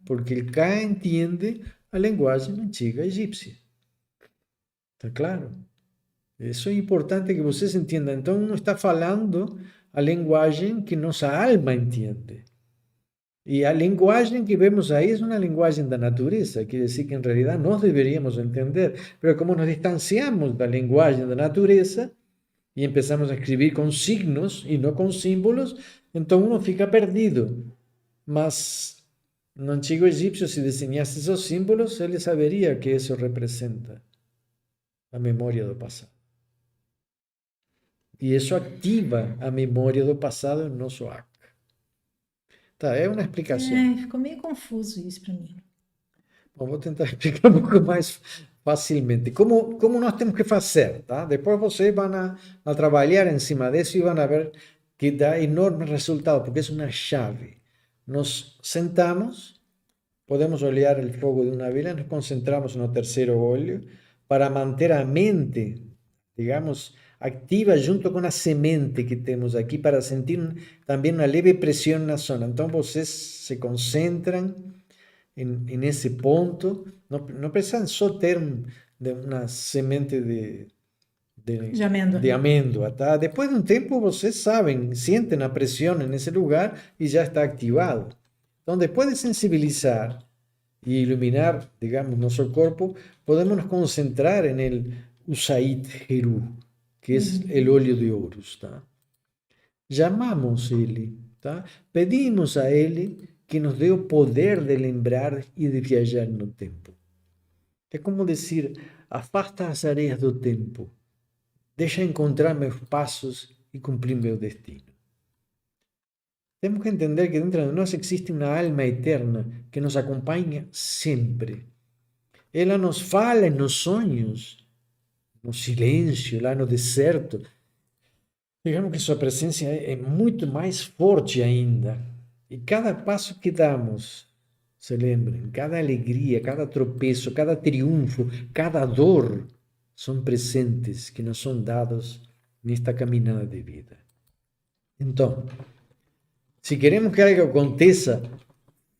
porque o Ka entende a linguagem antiga egípcia. Está claro? Isso é importante que vocês entendam. Então, não está falando a linguagem que nossa alma entende. E a linguagem que vemos aí é uma linguagem da natureza, quer dizer que em realidade nós deveríamos entender, mas como nos distanciamos da linguagem da natureza e começamos a escrever com signos e não com símbolos, então uno fica perdido. Mas no antigo egípcio, se desenhasse esos símbolos, ele saberia que isso representa a memória do passado. E isso ativa a memória do passado no nosso acto. Tá, é uma explicação.
Ficou meio confuso isso para mim.
Bom, vou tentar explicar um pouco mais facilmente. Como nós temos que fazer, tá? Depois vocês vão a trabalhar em cima disso e vão a ver que dá enorme resultado, porque é uma chave. Nos sentamos, podemos olhar o fogo de uma vela, nos concentramos no terceiro olho para manter a mente, digamos, ativa junto com a semente que temos aqui, para sentir também uma leve pressão na zona. Então vocês se concentram nesse ponto, não precisam só ter uma semente
De
de
amêndoa.
amêndoa, tá? Depois de um tempo vocês sabem, sentem a pressão nesse lugar e já está ativado. Então, depois de sensibilizar e iluminar, digamos, nosso corpo, podemos nos concentrar em Usaid Heru, que é o olho de Horus, tá? Chamamos ele, tá? Pedimos a ele que nos dê o poder de lembrar e de viajar no tempo. É como dizer, afasta as areias do tempo, deixa encontrar meus passos e cumprir meu destino. Temos que entender que dentro de nós existe uma alma eterna que nos acompanha sempre. Ela nos fala nos sonhos, no silêncio, lá no deserto. Digamos que sua presença é muito mais forte ainda. E cada passo que damos, se lembrem, cada alegria, cada tropeço, cada triunfo, cada dor, são presentes que nos são dados nesta caminhada de vida. Então, se queremos que algo aconteça,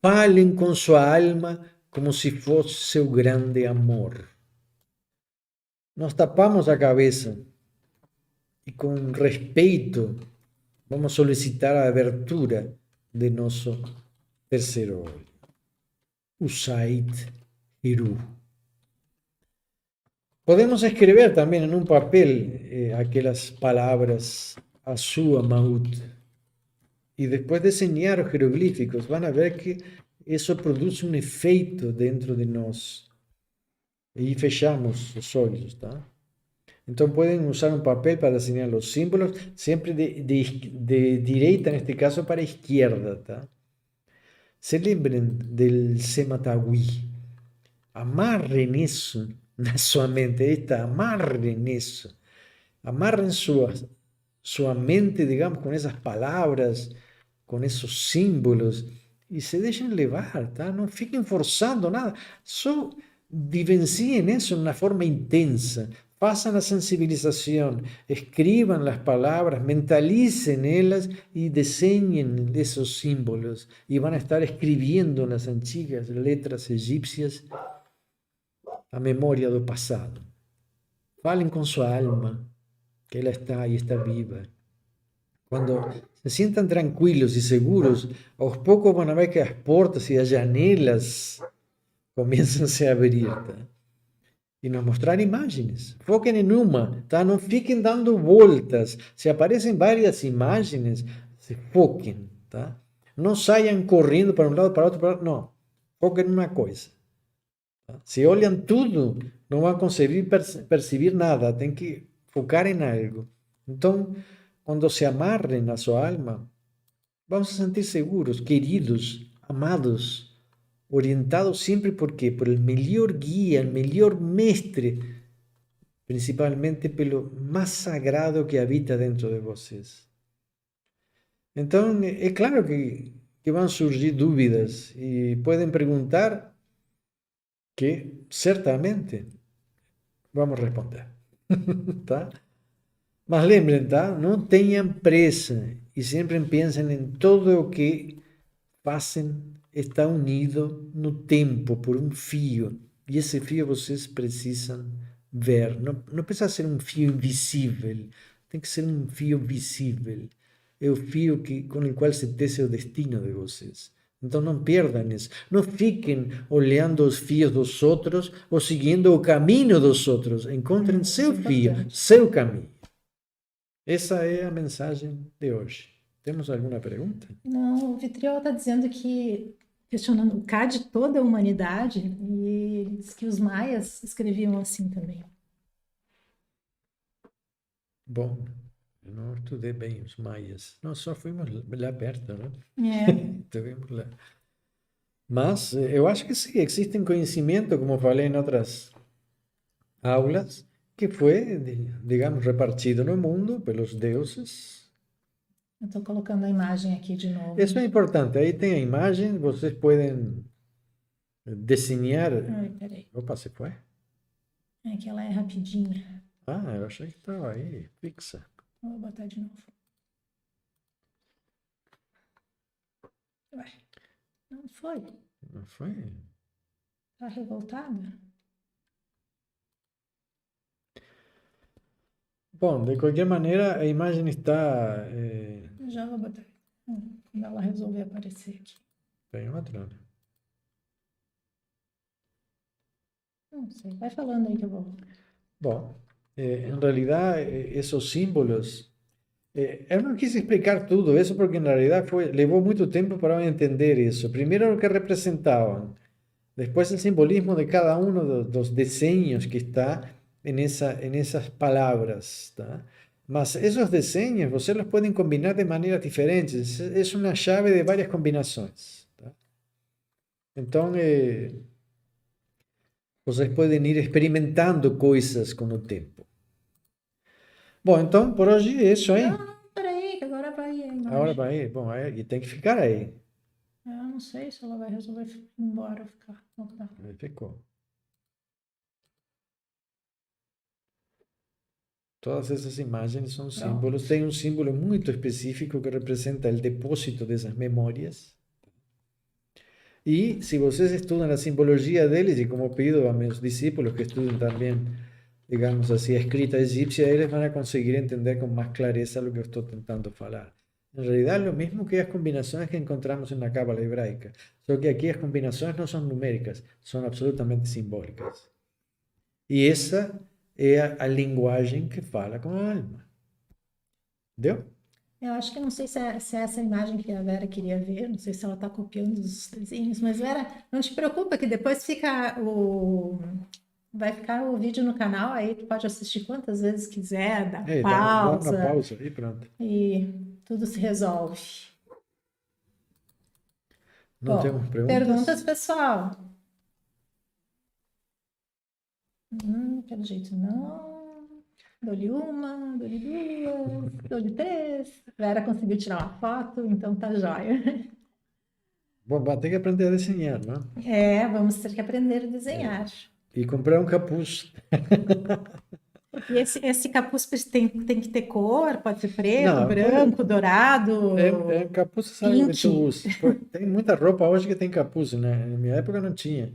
falem com sua alma como se fosse seu grande amor. Nós tapamos a cabeça e com respeito vamos solicitar a abertura de nosso terceiro olho. Usaid Heru. Podemos escrever também em um papel aquelas palavras a sua Mahut e depois desenhar os jeroglíficos. Vão ver que isso produz um efeito dentro de nós. E fechamos os olhos, tá? Então podem usar um papel para desenhar os símbolos, sempre de direita, neste caso, para a esquerda, tá? Se lembrem del Sematawi. Amarrem isso na sua mente, amarrem nisso. Amarrem sua mente, digamos, com essas palavras, com esses símbolos, e se deixem levar, tá? Não fiquem forçando nada, só vivenciem isso de uma forma intensa. Façam a sensibilização, escrevam as palavras, mentalizem elas e desenhem esses símbolos. E vão estar escrevendo nas antigas letras egípcias a memória do passado. Falem com sua alma, que ela está e está viva. Quando se sintam tranquilos e seguros, aos poucos vão ver que as portas e as janelas começam a se abrir, tá? E nos mostrar imagens. Foquem em uma, tá? Não fiquem dando voltas. Se aparecem várias imagens, se foquem, tá? Não saiam correndo para um lado, para outro, não. Foquem em uma coisa. Tá? Se olham tudo, não vão conseguir perceber nada. Tem que focar em algo. Então, quando se amarrem na sua alma, vão se sentir seguros, queridos, amados, orientados sempre por quê? Por el melhor guia, el melhor mestre, principalmente pelo mais sagrado que habita dentro de vocês. Então, é claro que vão surgir dúvidas e podem perguntar que certamente vamos responder, tá? Mas lembrem, tá? Não tenham pressa e sempre pensem em todo o que fazem está unido no tempo por um fio. E esse fio vocês precisam ver, não precisa ser um fio invisível, tem que ser um fio visível. É o fio com o qual se tece o destino de vocês. Então não perdam isso. Não fiquem olhando os fios dos outros ou seguindo o caminho dos outros. Encontrem
Isso
seu
é
fio,
importante.
seu caminho. Essa é a mensagem de hoje. Temos alguma pergunta?
Não, o Vitriol está dizendo que, questionando o K de toda a humanidade, e ele diz que os maias escreviam assim também.
Bom, eu não estudei bem os maias. Nós só fomos lá perto, né?
É,
Estivemos lá. Mas eu acho que sim, existe um conhecimento, como falei em outras aulas, que foi, digamos, repartido no mundo pelos deuses.
eu estou colocando a imagem aqui de novo.
Isso é importante. Aí tem a imagem, vocês podem desenhar.
Ai, peraí.
Opa, se foi?
É que ela é rapidinha.
Ah, eu achei que estava aí, fixa.
Vou botar de novo. Ué, não foi?
Não foi?
Tá revoltada?
Bom, de qualquer maneira, a imagem está.
Já vou botar. Quando ela resolver aparecer aqui.
Tem uma trona.
Não sei. Vai falando aí que eu vou.
Bom, em realidade, esses símbolos. Eu não quis explicar tudo isso porque, na realidade, levou muito tempo para eu entender isso. Primeiro, o que representavam. Depois, o simbolismo de cada um dos desenhos que está nessas palavras, tá? Mas esses desenhos, vocês los podem combinar de maneiras diferentes. É uma chave de várias combinações, tá? Então, vocês podem ir experimentando coisas com o tempo. Bom, então, por hoje é isso aí.
Não, peraí, que agora vai a
Agora
imagem.
vai, bom, aí tem que ficar aí.
Eu não sei se ela vai resolver ir embora ou ficar. Voltar.
Aí ficou. Todas essas imagens são símbolos. Tem um símbolo muito específico que representa o depósito dessas memórias. E se vocês estudam a simbologia deles, e como pido a meus discípulos que estudem também, digamos assim, a escrita egípcia, eles vão conseguir entender com mais clareza o que eu estou tentando falar. En realidad, lo mismo que las combinaciones que encontramos en la cábala hebraica, solo que aquí las combinaciones no son numéricas, son absolutamente simbólicas. E essa é a linguagem que fala com a alma. Entendeu?
Eu acho que não sei se é essa imagem que a Vera queria ver, não sei se ela está copiando os desenhos, mas Vera, não te preocupa que depois vai ficar o vídeo no canal, aí tu pode assistir quantas vezes quiser, dar
Dá uma
pausa
pausa e pronto.
e tudo se resolve.
Não
Bom,
temos
perguntas, pessoal? Pelo jeito não. Dou-lhe uma, dou-lhe duas, dou-lhe três. Vera conseguiu tirar uma foto, então tá jóia.
Bom, vai ter que aprender a desenhar, não?
É, vamos ter que aprender a desenhar.
E comprar um capuz.
E esse capuz tem que ter cor, pode ser preto,
Não,
branco, dourado,
capuz, você sabe que tu
pink.
usa. Tem muita roupa hoje que tem capuz, né? Na minha época não tinha.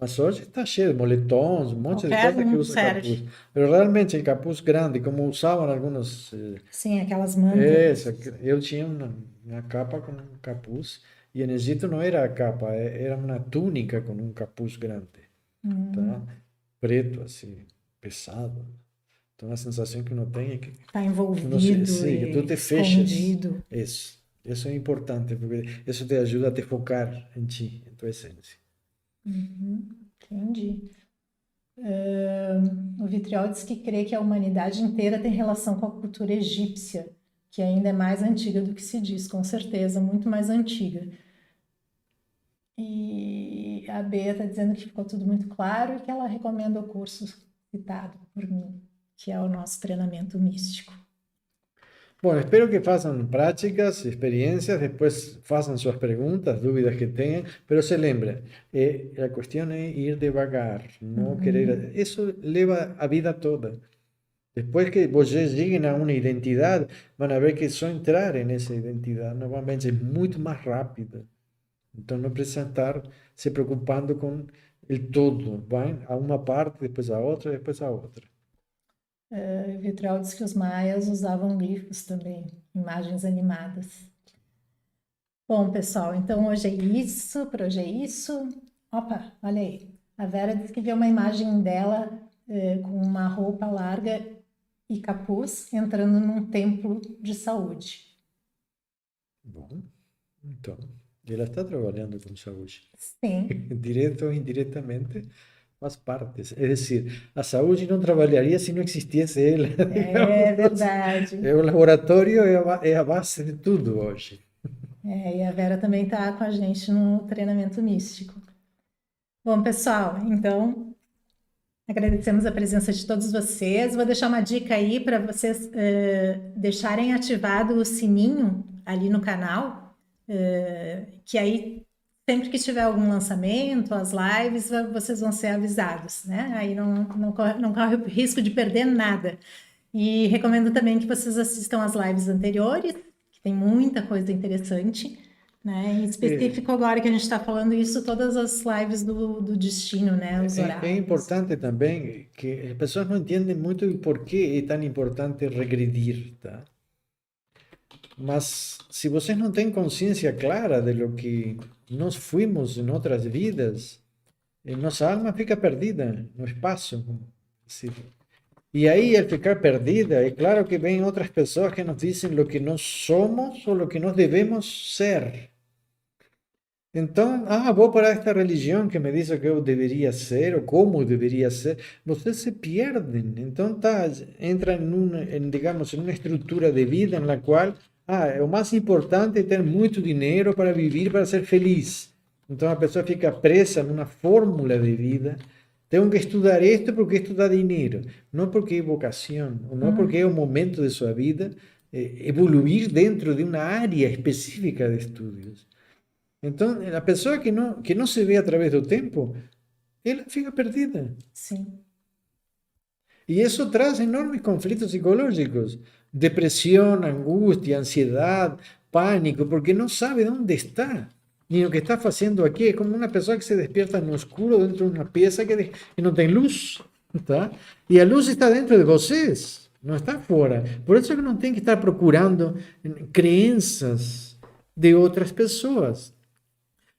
Mas hoje está cheio de moletons, um monte de
Qualquer
coisa que
um
usa
serve.
capuz. Mas realmente o capuz grande, como usavam alguns.
Sim, aquelas mantas.
Eu tinha uma capa com um capuz. E no Egito não era a capa, era uma túnica com um capuz grande. Tá? Preto, assim, pesado. Então a sensação que não tem é que
Está envolvido
sim, que tu te
escondido.
fechas. Isso é importante, porque isso te ajuda a te focar em ti, em tua essência.
Entendi. O Vitriol diz que crê que a humanidade inteira tem relação com a cultura egípcia, que ainda é mais antiga do que se diz, com certeza, muito mais antiga. E a Bea está dizendo que ficou tudo muito claro e que ela recomenda o curso citado por mim, que é o nosso treinamento místico.
Bom, espero que façam práticas, experiências, depois façam suas perguntas, dúvidas que tenham, mas se lembrem, a questão é ir devagar, não querer. Isso leva a vida toda. Depois que vocês cheguem a uma identidade, vão ver que só entrar nessa identidade normalmente é muito mais rápido. Então não precisa estar se preocupando com el todo, vai a uma parte, depois a outra, depois a outra.
Vitrol diz que os maias usavam glifos também, imagens animadas. Bom, pessoal, então hoje é isso, por hoje é isso. Opa, olha aí. A Vera disse que viu uma imagem dela com uma roupa larga e capuz entrando num templo de saúde.
Bom, então, ela está trabalhando com saúde.
Sim,
Direto ou indiretamente, faz parte. É decir, a saúde não trabalharia se não existisse ela.
é verdade.
O laboratório é a base de tudo hoje.
E a Vera também está com a gente no treinamento místico. Bom, pessoal, então agradecemos a presença de todos vocês. Vou deixar uma dica aí para vocês deixarem ativado o sininho ali no canal, que aí sempre que tiver algum lançamento, as lives, vocês vão ser avisados, né? Aí não corre o risco de perder nada. E recomendo também que vocês assistam as lives anteriores, que tem muita coisa interessante, né? Em específico, agora que a gente está falando isso, todas as lives do destino, né? Os
É
horários.
importante também que as pessoas não entendem muito o porquê é tão importante regredir, tá? Mas se vocês não têm consciência clara de lo que nós fomos em outras vidas, nossa alma fica perdida no espaço. Sim. E aí, ao ficar perdida, é claro que vem outras pessoas que nos dizem o que nós somos ou o que nós devemos ser. Então, vou para esta religião que me diz o que eu deveria ser ou como deveria ser. Vocês se perdem. Então, entra digamos, em uma estrutura de vida na qual o mais importante é ter muito dinheiro para viver, para ser feliz. Então, a pessoa fica presa numa fórmula de vida. Tenho que estudar isto porque isto dá dinheiro, não porque é vocação, ou não porque é o momento de sua vida evoluir dentro de uma área específica de estudos. Então, a pessoa que não se vê através do tempo, ela fica perdida.
Sim.
E isso traz enormes conflitos psicológicos, depressão, angústia, ansiedade, pânico, porque não sabe onde está, nem o que está fazendo aqui. É como uma pessoa que se despierta no escuro dentro de uma peça que não tem luz, tá? E a luz está dentro de vocês, não está fora. Por isso que não tem que estar procurando crenças de outras pessoas,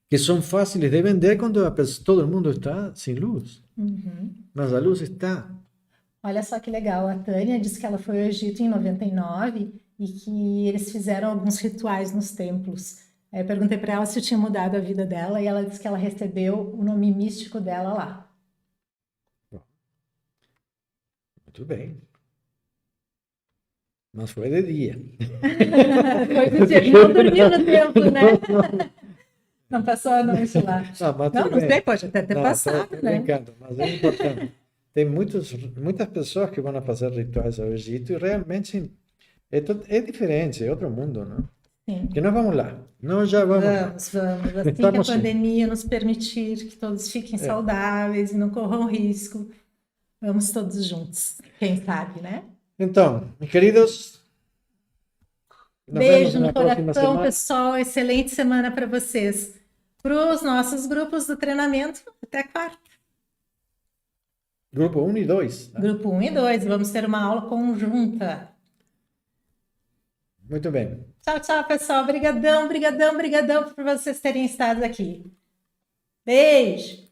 que são fáceis de vender quando todo mundo está sem luz.
Uhum.
Mas a luz está.
Olha só que legal, a Tânia disse que ela foi ao Egito em 99 e que eles fizeram alguns rituais nos templos. Aí eu perguntei para ela se tinha mudado a vida dela e ela disse que ela recebeu o nome místico dela lá.
Muito bem. Mas foi de dia.
Foi do dia, não dormiu no templo, né? Não passou a noite lá. Não sei, pode até ter passado, né?
Brincando, mas é importante. Tem muitas pessoas que vão fazer rituais ao Egito e realmente é diferente, é outro mundo, não?
Sim.
Que nós vamos lá. Nós já vamos lá.
Vamos. Assim que a pandemia nos permitir que todos fiquem saudáveis e não corram risco, vamos todos juntos. Quem sabe, né?
Então, meus queridos,
beijo no coração, pessoal. Excelente semana para vocês. Para os nossos grupos do treinamento, até quarta.
Grupo 1 e 2. Tá?
Grupo 1 e 2. Vamos ter uma aula conjunta.
Muito bem.
Tchau, pessoal. Brigadão por vocês terem estado aqui. Beijo.